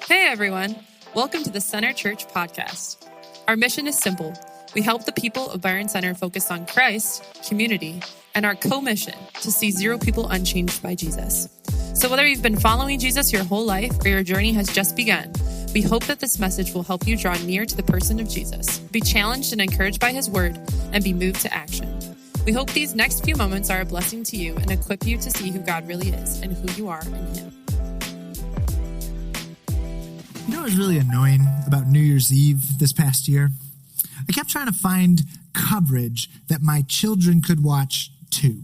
Hey everyone, welcome to the Center Church podcast. Our mission is simple. We help the people of BYRON Center focus on Christ, community, and our co-mission to see zero people unchanged by Jesus. So whether you've been following Jesus your whole life or your journey has just begun, we hope that this message will help you draw near to the person of Jesus, be challenged and encouraged by his word, and be moved to action. We hope these next few moments are a blessing to you and equip you to see who God really is and who you are in him. You know what was really annoying about New Year's Eve this past year? I kept trying to find coverage that my children could watch too.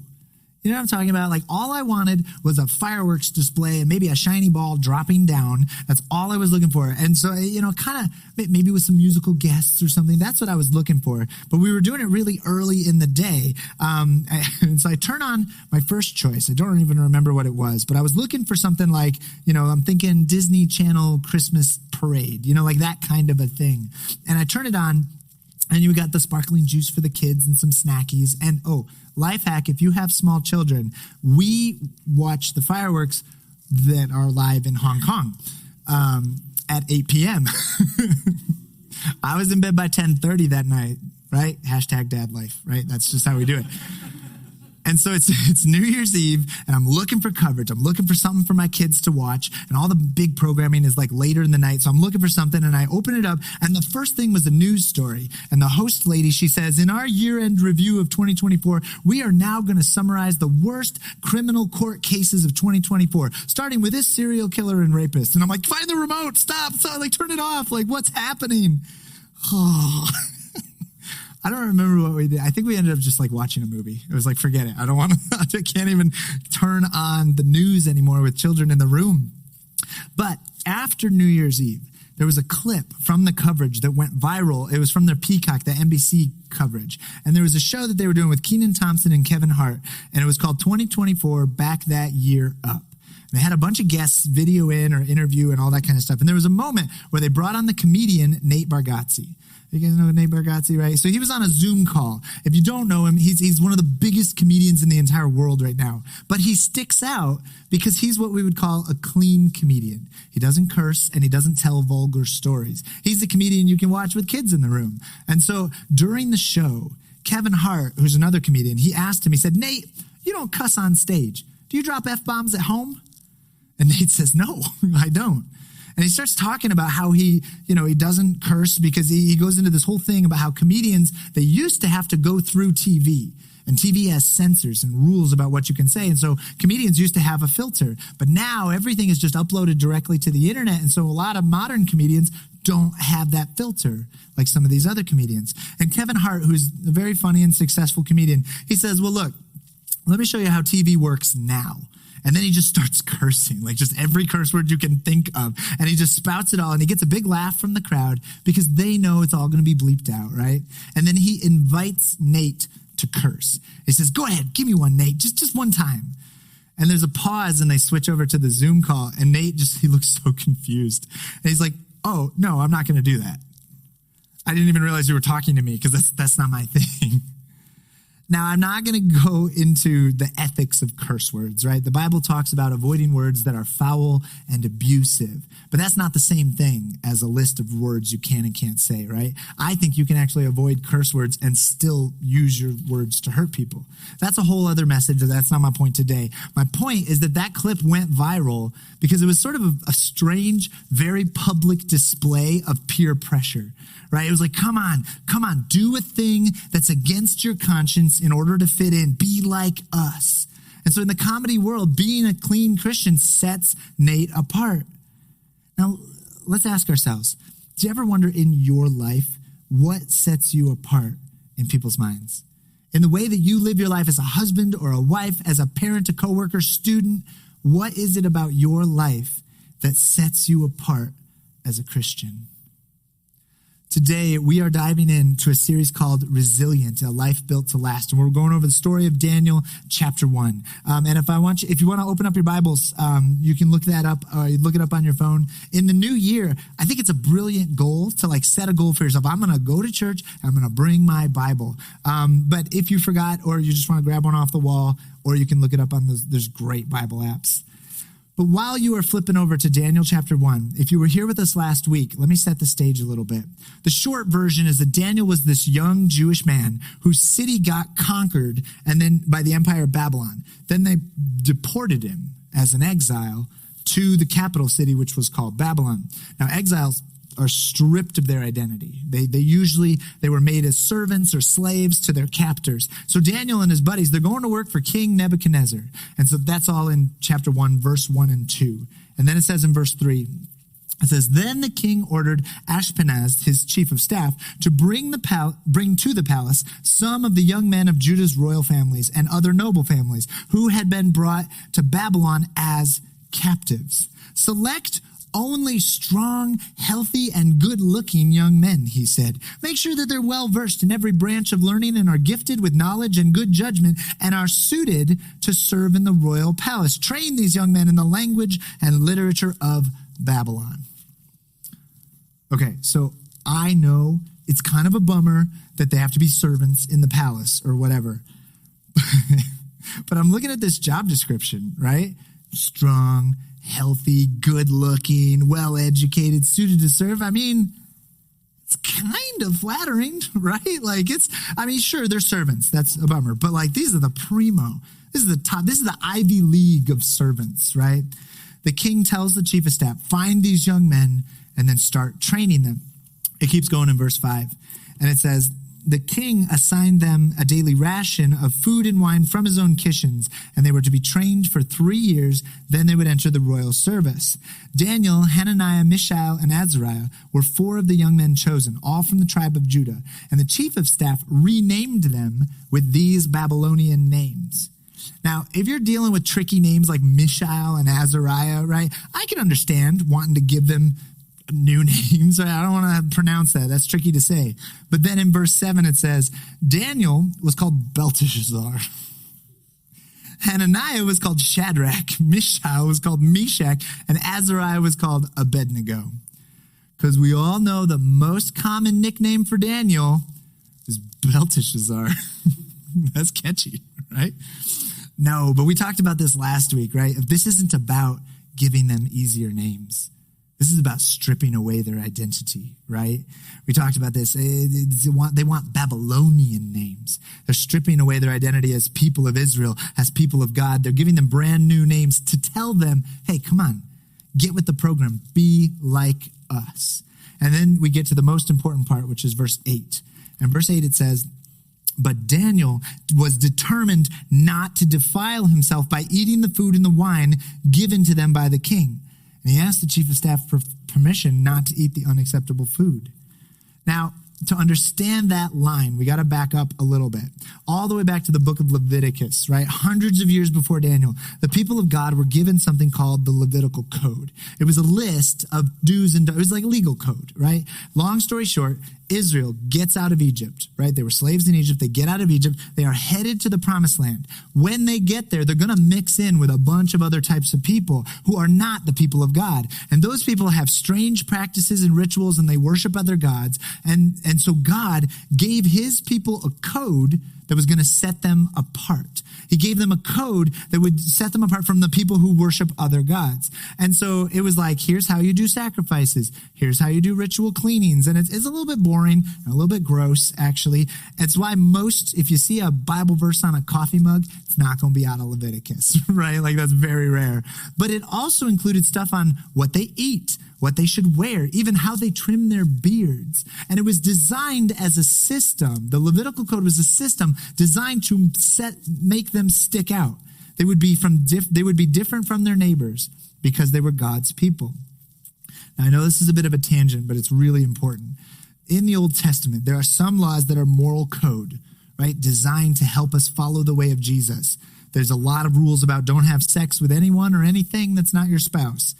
You know what I'm talking about? Like, all I wanted was a fireworks display and maybe a shiny ball dropping down. That's all I was looking for. And so, kind of maybe with some musical guests or something. That's what I was looking for. But we were doing it really early in the day. And so I turn on my first choice. I don't even remember what it was, but I was looking for something like, I'm thinking Disney Channel Christmas Parade, like that kind of a thing. And I turn it on. And you got the sparkling juice for the kids and some snackies. And life hack, if you have small children, we watch the fireworks that are live in Hong Kong at 8 p.m. I was in bed by 10:30 that night, right? Hashtag dad life, right? That's just how we do it. And so it's New Year's Eve, and I'm looking for coverage. I'm looking for something for my kids to watch, and all the big programming is like later in the night. So I'm looking for something, and I open it up, and the first thing was a news story. And the host lady, she says, in our year-end review of 2024, we are now going to summarize the worst criminal court cases of 2024, starting with this serial killer and rapist. And I'm like, find the remote, stop, turn it off. Like, what's happening? Oh. I don't remember what we did. I think we ended up just watching a movie. It was like, forget it. I can't even turn on the news anymore with children in the room. But after New Year's Eve, there was a clip from the coverage that went viral. It was from their Peacock, the NBC coverage. And there was a show that they were doing with Kenan Thompson and Kevin Hart. And it was called 2024 Back That Year Up. They had a bunch of guests video in or interview and all that kind of stuff. And there was a moment where they brought on the comedian Nate Bargatze. You guys know Nate Bargatze, right? So he was on a Zoom call. If you don't know him, he's one of the biggest comedians in the entire world right now. But he sticks out because he's what we would call a clean comedian. He doesn't curse and he doesn't tell vulgar stories. He's the comedian you can watch with kids in the room. And so during the show, Kevin Hart, who's another comedian, he asked him, he said, Nate, you don't cuss on stage. Do you drop F-bombs at home? And Nate says, no, I don't. And he starts talking about how he doesn't curse because he goes into this whole thing about how comedians, they used to have to go through TV. And TV has censors and rules about what you can say. And so comedians used to have a filter. But now everything is just uploaded directly to the internet. And so a lot of modern comedians don't have that filter like some of these other comedians. And Kevin Hart, who's a very funny and successful comedian, he says, well, look, let me show you how TV works now. And then he just starts cursing, just every curse word you can think of. And he just spouts it all. And he gets a big laugh from the crowd because they know it's all going to be bleeped out, right? And then he invites Nate to curse. He says, go ahead, give me one, Nate, just one time. And there's a pause and they switch over to the Zoom call. And Nate he looks so confused. And he's like, oh, no, I'm not going to do that. I didn't even realize you were talking to me because that's not my thing. Now, I'm not going to go into the ethics of curse words, right? The Bible talks about avoiding words that are foul and abusive, but that's not the same thing as a list of words you can and can't say, right? I think you can actually avoid curse words and still use your words to hurt people. That's a whole other message. That's not my point today. My point is that clip went viral because it was sort of a strange, very public display of peer pressure, right? It was like, come on, do a thing that's against your conscience in order to fit in. Be like us. And so in the comedy world, being a clean Christian sets Nate apart. Now, let's ask ourselves, do you ever wonder in your life what sets you apart in people's minds? In the way that you live your life as a husband or a wife, as a parent, a coworker, student, what is it about your life that sets you apart as a Christian? Today, we are diving into a series called Resilient, A Life Built to Last. And we're going over the story of Daniel, chapter 1. And if you want to open up your Bibles, you can look that up, look it up on your phone. In the new year, I think it's a brilliant goal to set a goal for yourself. I'm going to go to church, I'm going to bring my Bible. But if you forgot, or you just want to grab one off the wall, or you can look it up on there's great Bible apps. But while you are flipping over to Daniel chapter 1, if you were here with us last week, let me set the stage a little bit. The short version is that Daniel was this young Jewish man whose city got conquered and then by the empire of Babylon. Then they deported him as an exile to the capital city, which was called Babylon. Now, exiles are stripped of their identity. They were made as servants or slaves to their captors. So Daniel and his buddies, they're going to work for King Nebuchadnezzar. And so that's all in chapter 1, verse 1 and 2. And then it says in verse 3, it says, then the king ordered Ashpenaz, his chief of staff, to bring to the palace some of the young men of Judah's royal families and other noble families who had been brought to Babylon as captives. Select only strong, healthy, and good-looking young men, he said. Make sure that they're well-versed in every branch of learning and are gifted with knowledge and good judgment and are suited to serve in the royal palace. Train these young men in the language and literature of Babylon. Okay, so I know it's kind of a bummer that they have to be servants in the palace or whatever. But I'm looking at this job description, right? Strong, healthy, good-looking, well-educated, suited to serve. I mean, it's kind of flattering, right? Like sure, they're servants. That's a bummer. But like, these are the primo. This is the top. This is the Ivy League of servants, right? The king tells the chief of staff, find these young men and then start training them. It keeps going in verse 5. And it says, the king assigned them a daily ration of food and wine from his own kitchens, and they were to be trained for 3 years. Then they would enter the royal service. Daniel, Hananiah, Mishael, and Azariah were 4 of the young men chosen, all from the tribe of Judah. And the chief of staff renamed them with these Babylonian names. Now, if you're dealing with tricky names like Mishael and Azariah, right, I can understand wanting to give them new names. I don't want to pronounce that. That's tricky to say. But then in verse 7, it says, Daniel was called Belteshazzar. Hananiah was called Shadrach. Mishael was called Meshach. And Azariah was called Abednego. Because we all know the most common nickname for Daniel is Belteshazzar. That's catchy, right? No, but we talked about this last week, right? This isn't about giving them easier names. This is about stripping away their identity, right? We talked about this. They want Babylonian names. They're stripping away their identity as people of Israel, as people of God. They're giving them brand new names to tell them, hey, come on, get with the program. Be like us. And then we get to the most important part, which is verse 8. And verse 8, it says, but Daniel was determined not to defile himself by eating the food and the wine given to them by the king. And he asked the chief of staff for permission not to eat the unacceptable food. Now, to understand that line, we got to back up a little bit. All the way back to the book of Leviticus, right? Hundreds of years before Daniel, the people of God were given something called the Levitical Code. It was a list of do's and don'ts. It was like legal code, right? Long story short, Israel gets out of Egypt, right? They were slaves in Egypt. They get out of Egypt. They are headed to the promised land. When they get there, they're going to mix in with a bunch of other types of people who are not the people of God. And those people have strange practices and rituals, and they worship other gods. And so God gave his people a code that was going to set them apart. He gave them a code that would set them apart from the people who worship other gods. And so it was like, here's how you do sacrifices. Here's how you do ritual cleanings. And it's a little bit boring and a little bit gross, actually. It's why if you see a Bible verse on a coffee mug, it's not going to be out of Leviticus, right? Like, that's very rare. But it also included stuff on what they eat, what they should wear, even how they trim their beards. And it was designed as a system. The Levitical Code was a system designed to make them stick out. They would be different from their neighbors because they were God's people. Now, I know this is a bit of a tangent, but it's really important. In the Old Testament, there are some laws that are moral code, right? Designed to help us follow the way of Jesus. There's a lot of rules about don't have sex with anyone or anything that's not your spouse.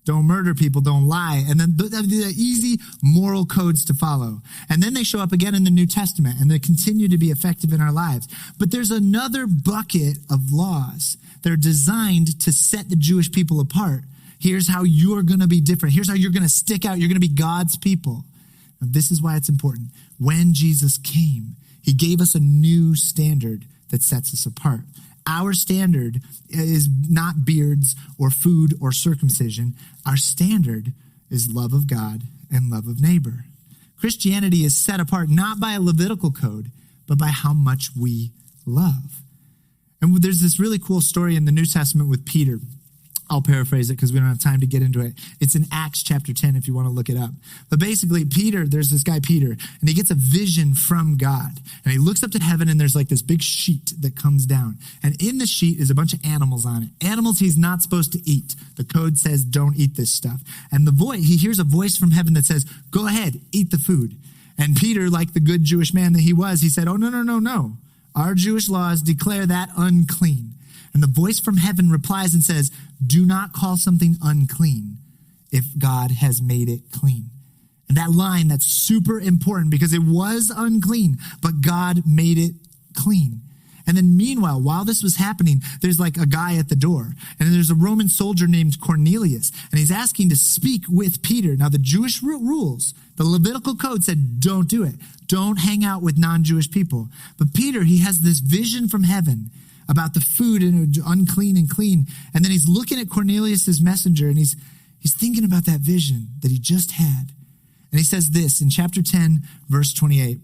Don't murder people, don't lie. And then the easy moral codes to follow. And then they show up again in the New Testament, and they continue to be effective in our lives. But there's another bucket of laws that are designed to set the Jewish people apart. Here's how you're going to be different. Here's how you're going to stick out. You're going to be God's people. Now, this is why it's important. When Jesus came, he gave us a new standard that sets us apart. our standard is not beards or food or circumcision. Our standard is love of God and love of neighbor. Christianity is set apart not by a Levitical code, but by how much we love. And there's this really cool story in the New Testament with Peter. I'll paraphrase it because we don't have time to get into it. It's in Acts chapter 10 if you want to look it up. But basically, Peter, there's this guy Peter, and he gets a vision from God. And he looks up to heaven, and there's like this big sheet that comes down. And in the sheet is a bunch of animals on it. Animals he's not supposed to eat. The code says, don't eat this stuff. And he hears a voice from heaven that says, go ahead, eat the food. And Peter, like the good Jewish man that he was, he said, oh, no. Our Jewish laws declare that unclean. And the voice from heaven replies and says, do not call something unclean if God has made it clean. And that line, that's super important because it was unclean, but God made it clean. And then meanwhile, while this was happening, there's like a guy at the door. And there's a Roman soldier named Cornelius. And he's asking to speak with Peter. Now, the Jewish rules, the Levitical code said, don't do it. Don't hang out with non-Jewish people. But Peter, he has this vision from heaven about the food and unclean and clean. And then he's looking at Cornelius's messenger and he's thinking about that vision that he just had. And he says this in chapter 10, verse 28.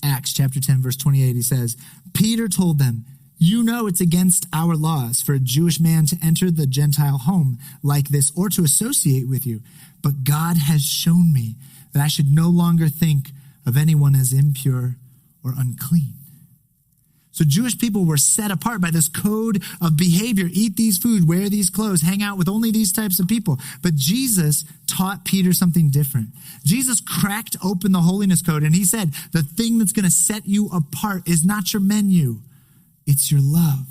Acts chapter 10, verse 28, he says, Peter told them, you know it's against our laws for a Jewish man to enter the Gentile home like this or to associate with you. But God has shown me that I should no longer think of anyone as impure or unclean. So Jewish people were set apart by this code of behavior. Eat these food, wear these clothes, hang out with only these types of people. But Jesus taught Peter something different. Jesus cracked open the holiness code and he said, the thing that's going to set you apart is not your menu. It's your love.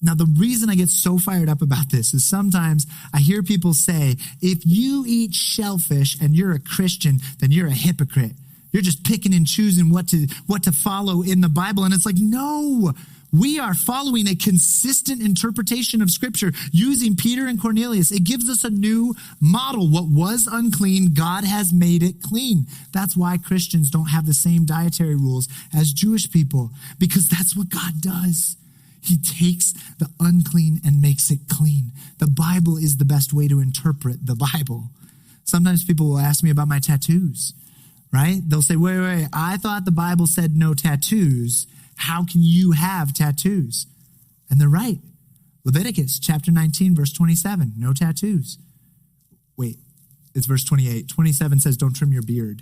Now, the reason I get so fired up about this is sometimes I hear people say, if you eat shellfish and you're a Christian, then you're a hypocrite. You're just picking and choosing what to follow in the Bible. And it's like, no, we are following a consistent interpretation of Scripture using Peter and Cornelius. It gives us a new model. What was unclean, God has made it clean. That's why Christians don't have the same dietary rules as Jewish people, because that's what God does. He takes the unclean and makes it clean. The Bible is the best way to interpret the Bible. Sometimes people will ask me about my tattoos. Right? They'll say, wait, I thought the Bible said no tattoos. How can you have tattoos? And they're right. Leviticus chapter 19, verse 27, no tattoos. Wait, it's verse 28. 27 says, don't trim your beard.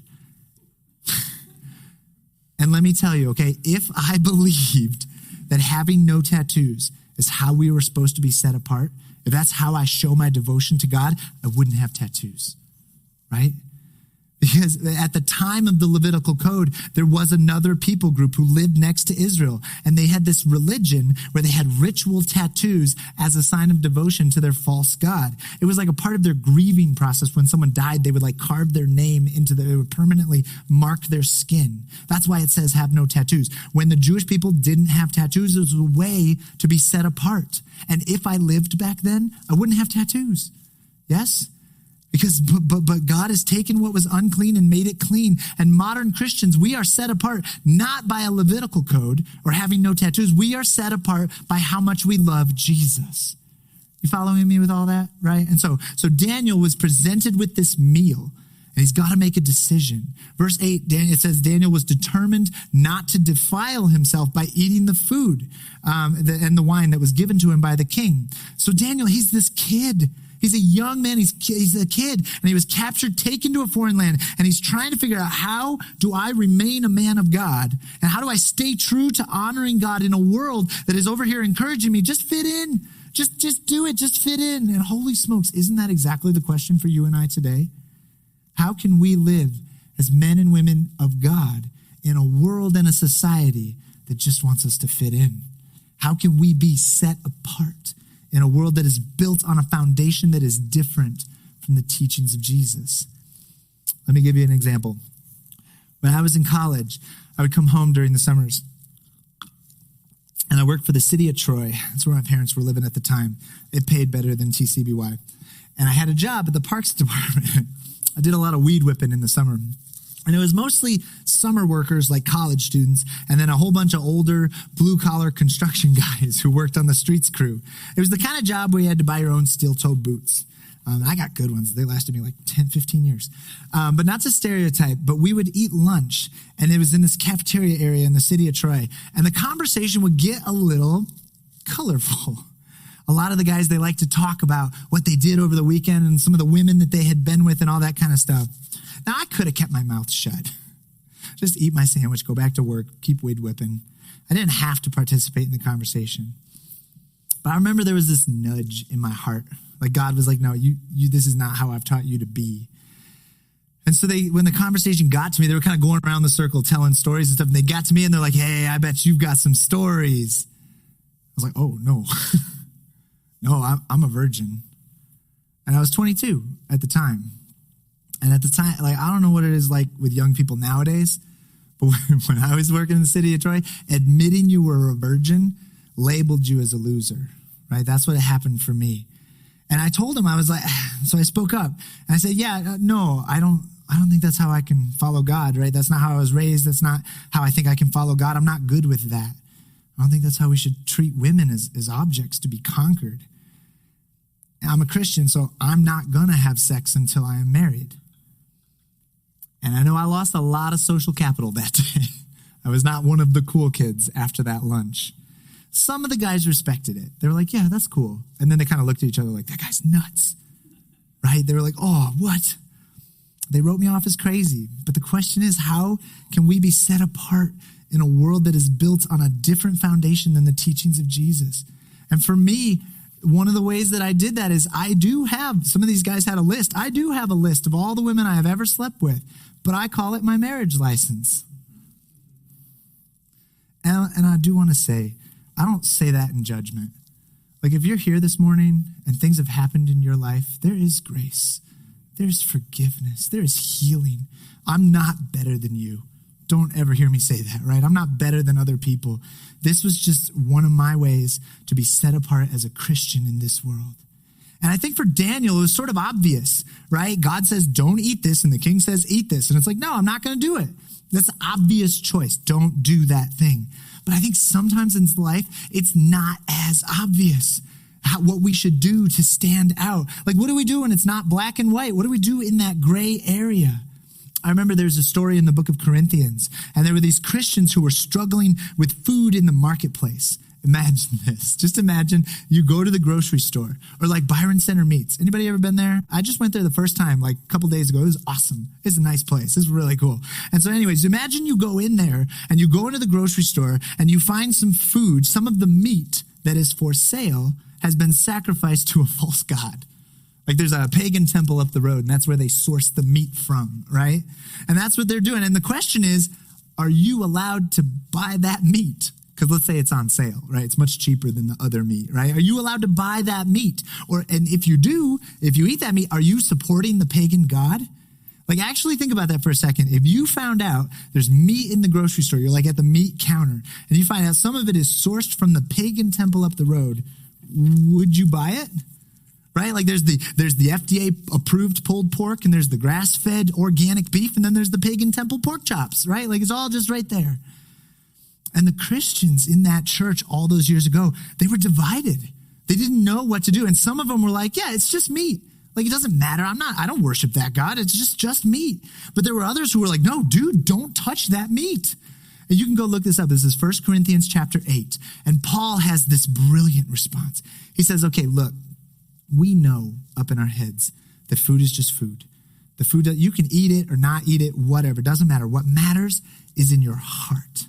And let me tell you, okay, if I believed that having no tattoos is how we were supposed to be set apart, if that's how I show my devotion to God, I wouldn't have tattoos, right? Because at the time of the Levitical code, there was another people group who lived next to Israel. And they had this religion where they had ritual tattoos as a sign of devotion to their false god. It was like a part of their grieving process. When someone died, they would like carve their name they would permanently mark their skin. That's why it says have no tattoos. When the Jewish people didn't have tattoos, it was a way to be set apart. And if I lived back then, I wouldn't have tattoos. Yes? Because, but God has taken what was unclean and made it clean. And modern Christians, we are set apart not by a Levitical code or having no tattoos. We are set apart by how much we love Jesus. You following me with all that, right? And so Daniel was presented with this meal and he's got to make a decision. Verse 8, it says Daniel was determined not to defile himself by eating the food and the wine that was given to him by the king. So Daniel, he's this kid. He's a young man, he's a kid, and he was captured, taken to a foreign land, and he's trying to figure out, how do I remain a man of God? And how do I stay true to honoring God in a world that is over here encouraging me, just fit in, just do it, just fit in. And holy smokes, isn't that exactly the question for you and I today? How can we live as men and women of God in a world and a society that just wants us to fit in? How can we be set apart in a world that is built on a foundation that is different from the teachings of Jesus? Let me give you an example. When I was in college, I would come home during the summers, and I worked for the city of Troy. That's where my parents were living at the time. It paid better than TCBY. And I had a job at the Parks Department. I did a lot of weed whipping in the summer. And it was mostly summer workers like college students, and then a whole bunch of older blue-collar construction guys who worked on the streets crew. It was the kind of job where you had to buy your own steel-toed boots. I got good ones. They lasted me like 10, 15 years. But not to stereotype, but we would eat lunch, and it was in this cafeteria area in the city of Troy. And the conversation would get a little colorful. A lot of the guys, they like to talk about what they did over the weekend and some of the women that they had been with and all that kind of stuff. Now, I could have kept my mouth shut. Just eat my sandwich, go back to work, keep weed whipping. I didn't have to participate in the conversation. But I remember there was this nudge in my heart. Like God was like, no, you this is not how I've taught you to be. And so when the conversation got to me, they were kind of going around the circle telling stories and stuff. And they got to me and they're like, hey, I bet you've got some stories. I was like, oh, no. No, I'm a virgin. And I was 22 at the time. And at the time, like, I don't know what it is like with young people nowadays, but when I was working in the city of Troy, admitting you were a virgin labeled you as a loser, right? That's what happened for me. And I told him, I was like, so I spoke up and I said, yeah, no, I don't think that's how I can follow God, right? That's not how I was raised. That's not how I think I can follow God. I'm not good with that. I don't think that's how we should treat women as objects to be conquered. I'm a Christian, so I'm not going to have sex until I am married. And I know I lost a lot of social capital that day. I was not one of the cool kids after that lunch. Some of the guys respected it. They were like, yeah, that's cool. And then they kind of looked at each other like, that guy's nuts, right? They were like, oh, what? They wrote me off as crazy. But the question is, how can we be set apart in a world that is built on a different foundation than the teachings of Jesus? And for me, one of the ways that I did that is I do have, some of these guys had a list. I do have a list of all the women I have ever slept with, but I call it my marriage license. And I do want to say, I don't say that in judgment. Like if you're here this morning and things have happened in your life, there is grace. There's forgiveness. There is healing. I'm not better than you. Don't ever hear me say that, right? I'm not better than other people. This was just one of my ways to be set apart as a Christian in this world. And I think for Daniel, it was sort of obvious, right? God says, don't eat this. And the king says, eat this. And it's like, no, I'm not going to do it. That's an obvious choice. Don't do that thing. But I think sometimes in life, it's not as obvious what we should do to stand out. Like, what do we do when it's not black and white? What do we do in that gray area? I remember there's a story in the book of Corinthians, and there were these Christians who were struggling with food in the marketplace. Imagine this. Just imagine you go to the grocery store or like BYRON Center Meats. Anybody ever been there? I just went there the first time like a couple days ago. It was awesome. It's a nice place. It's really cool. And so anyways, imagine you go in there and you go into the grocery store and you find some food. Some of the meat that is for sale has been sacrificed to a false god. Like there's a pagan temple up the road and that's where they source the meat from, right? And that's what they're doing. And the question is, are you allowed to buy that meat? Because let's say it's on sale, right? It's much cheaper than the other meat, right? Are you allowed to buy that meat? And if you do, if you eat that meat, are you supporting the pagan god? Like actually think about that for a second. If you found out there's meat in the grocery store, you're like at the meat counter, and you find out some of it is sourced from the pagan temple up the road, would you buy it? Right? Like there's the FDA approved pulled pork and there's the grass fed organic beef and then there's the pagan temple pork chops, right? Like it's all just right there. And the Christians in that church all those years ago, they were divided. They didn't know what to do. And some of them were like, yeah, it's just meat. Like it doesn't matter. I don't worship that God. It's just meat. But there were others who were like, no, dude, don't touch that meat. And you can go look this up. This is 1 Corinthians chapter 8. And Paul has this brilliant response. He says, okay, look, we know up in our heads that food is just food. The food, that you can eat it or not eat it, whatever. It doesn't matter. What matters is in your heart.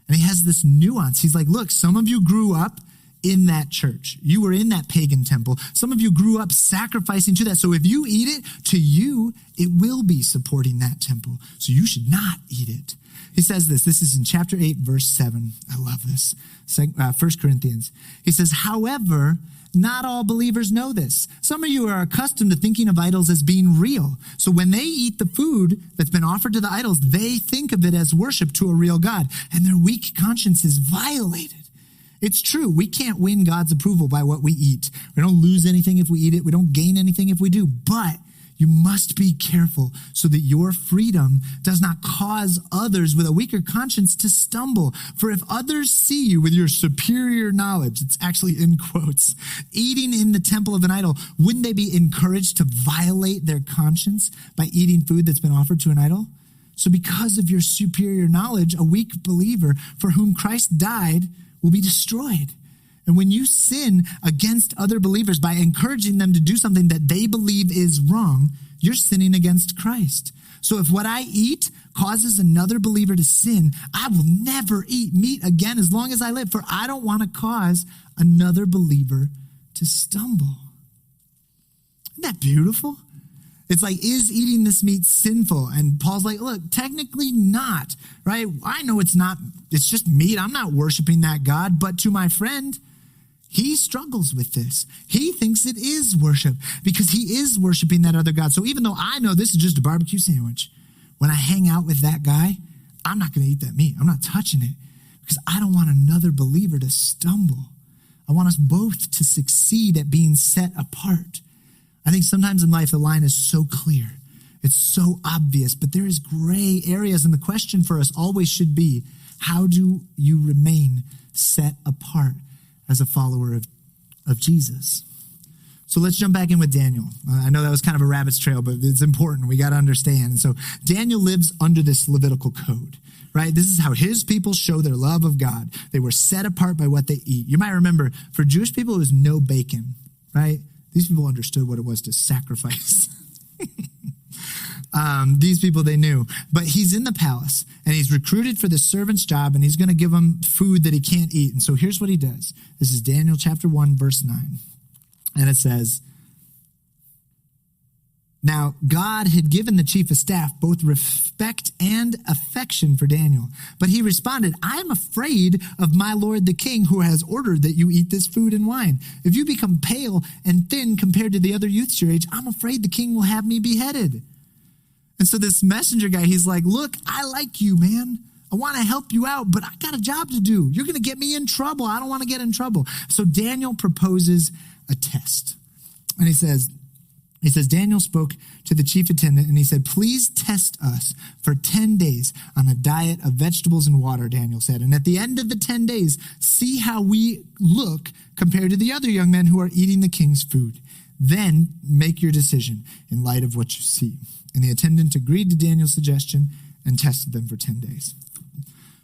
And he has this nuance. He's like, look, some of you grew up in that church. You were in that pagan temple. Some of you grew up sacrificing to that. So if you eat it, to you, it will be supporting that temple. So you should not eat it. He says this. This is in chapter 8, verse 7. I love this. 1 Corinthians. He says, however, not all believers know this. Some of you are accustomed to thinking of idols as being real. So when they eat the food that's been offered to the idols, they think of it as worship to a real God, and their weak conscience is violated. It's true. We can't win God's approval by what we eat. We don't lose anything if we eat it. We don't gain anything if we do. But You must be careful so that your freedom does not cause others with a weaker conscience to stumble. For if others see you with your superior knowledge, it's actually in quotes, eating in the temple of an idol, wouldn't they be encouraged to violate their conscience by eating food that's been offered to an idol? So because of your superior knowledge, a weak believer for whom Christ died will be destroyed. And when you sin against other believers by encouraging them to do something that they believe is wrong, you're sinning against Christ. So if what I eat causes another believer to sin, I will never eat meat again as long as I live, for I don't want to cause another believer to stumble. Isn't that beautiful? It's like, is eating this meat sinful? And Paul's like, look, technically not, right? I know it's not, it's just meat. I'm not worshiping that God, but to my friend, he struggles with this. He thinks it is worship because he is worshiping that other God. So even though I know this is just a barbecue sandwich, when I hang out with that guy, I'm not going to eat that meat. I'm not touching it because I don't want another believer to stumble. I want us both to succeed at being set apart. I think sometimes in life, the line is so clear. It's so obvious, but there is gray areas. And the question for us always should be, how do you remain set apart as a follower of Jesus? So let's jump back in with Daniel. I know that was kind of a rabbit's trail, but it's important. We got to understand. So Daniel lives under this Levitical code, right? This is how his people show their love of God. They were set apart by what they eat. You might remember, for Jewish people, it was no bacon, right? These people understood what it was to sacrifice. These people, they knew. But he's in the palace, and he's recruited for the servant's job, and he's going to give him food that he can't eat. And so here's what he does. This is Daniel chapter 1, verse 9. And it says, now God had given the chief of staff both respect and affection for Daniel. But he responded, I am afraid of my lord the king, who has ordered that you eat this food and wine. If you become pale and thin compared to the other youths your age, I'm afraid the king will have me beheaded. And so this messenger guy, he's like, look, I like you, man. I want to help you out, but I got a job to do. You're going to get me in trouble. I don't want to get in trouble. So Daniel proposes a test. And he says, Daniel spoke to the chief attendant and he said, please test us for 10 days on a diet of vegetables and water, Daniel said. And at the end of the 10 days, see how we look compared to the other young men who are eating the king's food. Then make your decision in light of what you see. And the attendant agreed to Daniel's suggestion and tested them for 10 days.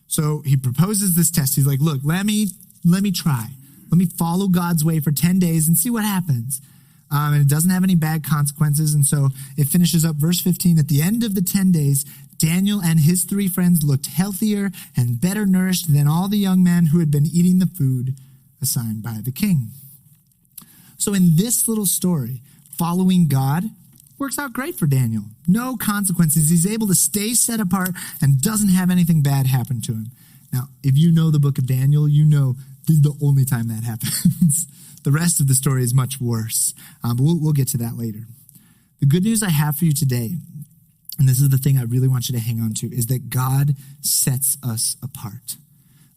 So he proposes this test. He's like, look, let me try. Let me follow God's way for 10 days and see what happens. And it doesn't have any bad consequences. And so it finishes up verse 15. At the end of the 10 days, Daniel and his 3 friends looked healthier and better nourished than all the young men who had been eating the food assigned by the king. So in this little story, following God works out great for Daniel. No consequences. He's able to stay set apart and doesn't have anything bad happen to him. Now, if you know the book of Daniel, you know this is the only time that happens. The rest of the story is much worse, but we'll get to that later. The good news I have for you today, and this is the thing I really want you to hang on to, is that God sets us apart.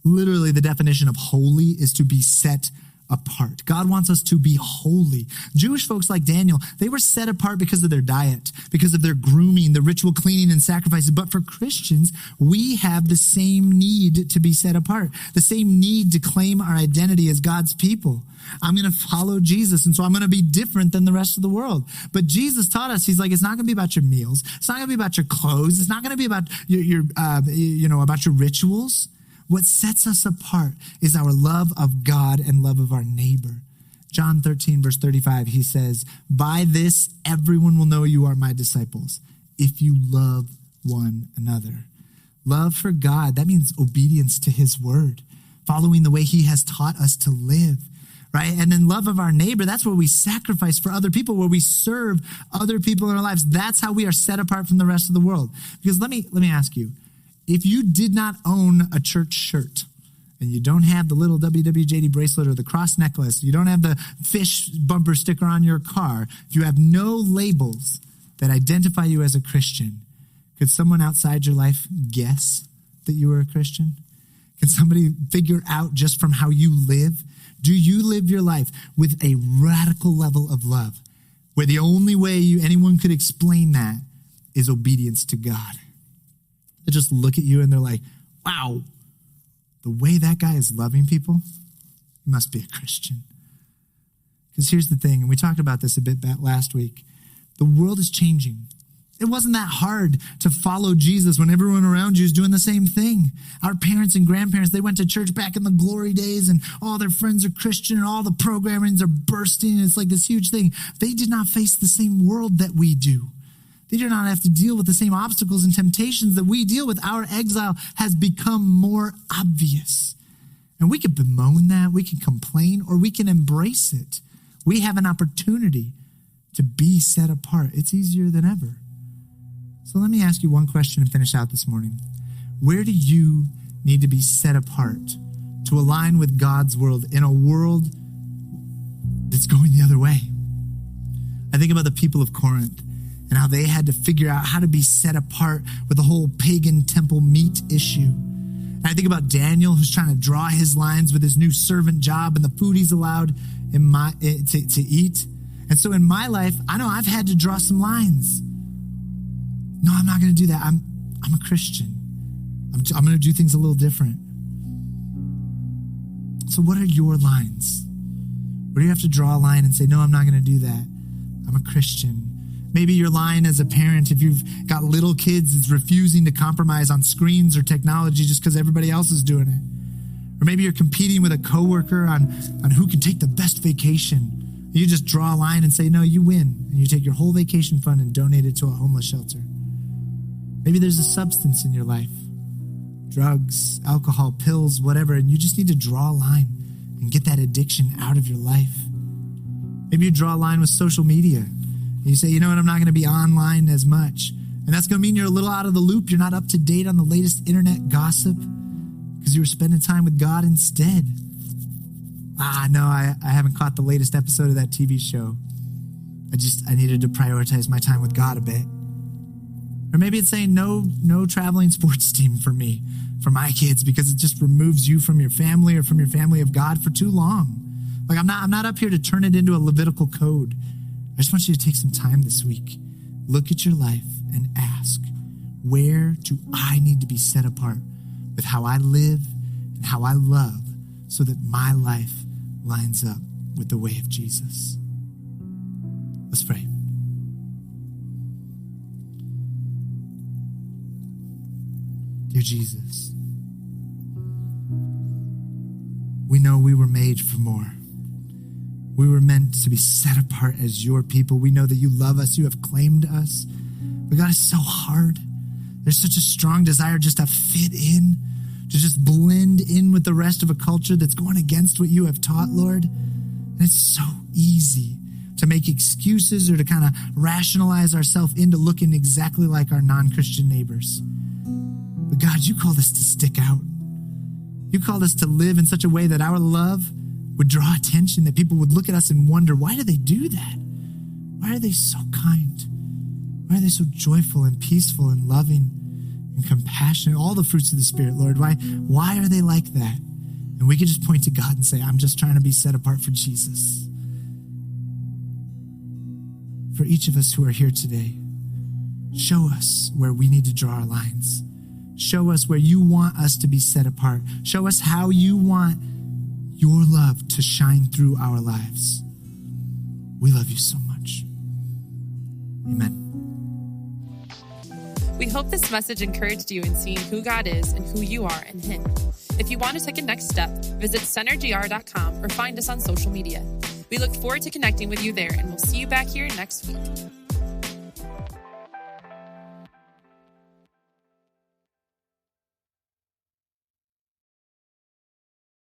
Literally, the definition of holy is to be set apart. God wants us to be holy. Jewish folks like Daniel, they were set apart because of their diet, because of their grooming, the ritual cleaning and sacrifices. But for Christians, we have the same need to be set apart, the same need to claim our identity as God's people. I'm going to follow Jesus, and so I'm going to be different than the rest of the world. But Jesus taught us, he's like, it's not going to be about your meals. It's not going to be about your clothes. It's not going to be about about your rituals. What sets us apart is our love of God and love of our neighbor. John 13, verse 35, he says, by this, everyone will know you are my disciples, if you love one another. Love for God, that means obedience to his word, following the way he has taught us to live, right? And then love of our neighbor, that's where we sacrifice for other people, where we serve other people in our lives. That's how we are set apart from the rest of the world. Because let me ask you, if you did not own a church shirt and you don't have the little WWJD bracelet or the cross necklace, you don't have the fish bumper sticker on your car, if you have no labels that identify you as a Christian, could someone outside your life guess that you were a Christian? Can somebody figure out just from how you live? Do you live your life with a radical level of love? where the only way anyone could explain that is obedience to God. They just look at you and they're like, wow, the way that guy is loving people, he must be a Christian. Because here's the thing, and we talked about this a bit back last week. The world is changing. It wasn't that hard to follow Jesus when everyone around you is doing the same thing. Our parents and grandparents, they went to church back in the glory days and all their friends are Christian and all the programmings are bursting. And it's like this huge thing. They did not face the same world that we do. They do not have to deal with the same obstacles and temptations that we deal with. Our exile has become more obvious. And we can bemoan that, we can complain, or we can embrace it. We have an opportunity to be set apart. It's easier than ever. So let me ask you one question and finish out this morning. Where do you need to be set apart to align with God's world in a world that's going the other way? I think about the people of Corinth and how they had to figure out how to be set apart with the whole pagan temple meat issue. And I think about Daniel, who's trying to draw his lines with his new servant job and the food he's allowed to eat. And so in my life, I know I've had to draw some lines. No, I'm not going to do that. I'm a Christian. I'm going to do things a little different. So what are your lines? Where do you have to draw a line and say, no, I'm not going to do that. I'm a Christian. Maybe your line as a parent, if you've got little kids, is refusing to compromise on screens or technology just because everybody else is doing it. Or maybe you're competing with a coworker on who can take the best vacation. You just draw a line and say, no, you win. And you take your whole vacation fund and donate it to a homeless shelter. Maybe there's a substance in your life, drugs, alcohol, pills, whatever, and you just need to draw a line and get that addiction out of your life. Maybe you draw a line with social media. And you say, you know what, I'm not going to be online as much. And that's going to mean you're a little out of the loop. You're not up to date on the latest internet gossip because you were spending time with God instead. No, I haven't caught the latest episode of that TV show. I needed to prioritize my time with God a bit. Or maybe it's saying no traveling sports team for me, for my kids, because it just removes you from your family or from your family of God for too long. Like I'm not up here to turn it into a Levitical code. I just want you to take some time this week. Look at your life and ask, where do I need to be set apart with how I live and how I love so that my life lines up with the way of Jesus? Let's pray. Dear Jesus, we know we were made for more. We were meant to be set apart as your people. We know that you love us. You have claimed us. But God, it's so hard. There's such a strong desire just to fit in, to just blend in with the rest of a culture that's going against what you have taught, Lord. And it's so easy to make excuses or to kind of rationalize ourselves into looking exactly like our non-Christian neighbors. But God, you called us to stick out. You called us to live in such a way that our love would draw attention, that people would look at us and wonder, why do they do that? Why are they so kind? Why are they so joyful and peaceful and loving and compassionate? All the fruits of the Spirit, Lord. Why are they like that? And we could just point to God and say, I'm just trying to be set apart for Jesus. For each of us who are here today, show us where we need to draw our lines. Show us where you want us to be set apart. Show us how you want your love to shine through our lives. We love you so much. Amen. We hope this message encouraged you in seeing who God is and who you are in Him. If you want to take a next step, visit centergr.com or find us on social media. We look forward to connecting with you there, and we'll see you back here next week.